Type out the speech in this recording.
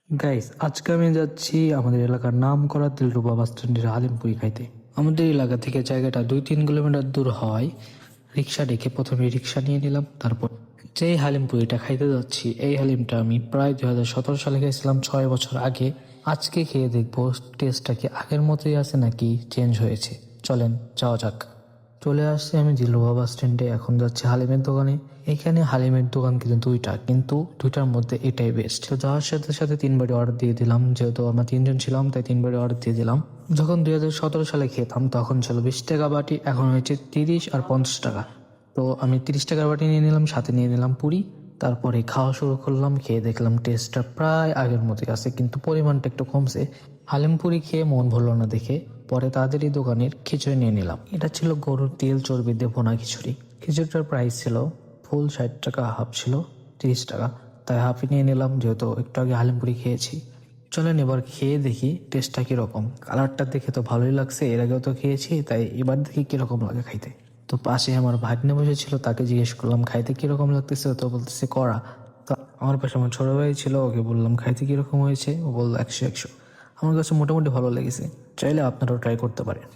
Guys, আজকে আমি যাচ্ছি আমাদের এলাকার নাম করা দিলরুবা বাস স্ট্যান্ডের হালিমপুরি খাইতে। আমাদের এলাকা থেকে জায়গাটা 2-3 কিলোমিটার দূর হয়। রিক্সা ডেকে প্রথমে রিক্সা নিয়ে নিলাম, তারপর যেই হালিমপুরিটা খাইতে যাচ্ছি এই হালিমটা আমি প্রায় 2017 সালে খেয়েছিলাম, 6 বছর আগে। আজকে খেয়ে দেখবো টেস্টটা কি আগের মতোই আছে নাকি চেঞ্জ হয়েছে। চলেন যাওয়া যাক। চলে আসছি আমি দিলরুবা বাস স্ট্যান্ডে, এখন যাচ্ছি হালিমের দোকানে। এখানে হালিমের দোকান কিন্তু দুইটা, কিন্তু দুইটার মধ্যে এটাই বেস্ট। তো যাওয়ার সাথে সাথে 3 বারই অর্ডার দিয়ে দিলাম, যেহেতু আমরা 3জন ছিলাম তাই 3 বারই অর্ডার দিয়ে দিলাম। যখন 2017 সালে খেতাম তখন ছিল 20 টাকা বাটি, এখন হয়েছে 30 আর 50 টাকা। তো আমি 30 টাকার বাটি নিয়ে নিলাম, সাথে নিয়ে নিলাম পুরি। তারপরে খাওয়া শুরু করলাম, খেয়ে দেখলাম টেস্টটা প্রায় আগের মতোই আছে, কিন্তু পরিমাণটা একটু কমছে। হালিম পুরি খেয়ে মন ভরলো না দেখে পরে তাদেরই দোকানের খিচুড়ি নিয়ে নিলাম। এটা ছিল গরুর তেল চর্বি দিয়ে ভোনা খিচুড়ি। খিচুড়িটার প্রাইস ছিল ফুল 60 টাকা, হাফ ছিল 30 টাকা, তাই হাফই নিয়ে নিলাম যেহেতু একটু আগে হালিম পুরি খেয়েছি। চলেন এবার খেয়ে দেখি টেস্টটা কীরকম। কালারটা দেখে তো ভালোই লাগছে, এর আগেও তো খেয়েছি, তাই এবার দেখি কীরকম লাগে খাইতে। তো পাশে আমার ভাগ্নে বসেছিল, তাকে জিজ্ঞেস করলাম খাইতে কীরকম লাগতেছে, তো বলতেছে কড়া। তো আমার পাশে আমার ছোটো ভাই ছিল, ওকে বললাম খাইতে কীরকম হয়েছে, ও বললো 100 100। আমার কাছে মোটামুটি ভালো লেগেছে, চাইলে আপনারাও ট্রাই করতে পারেন।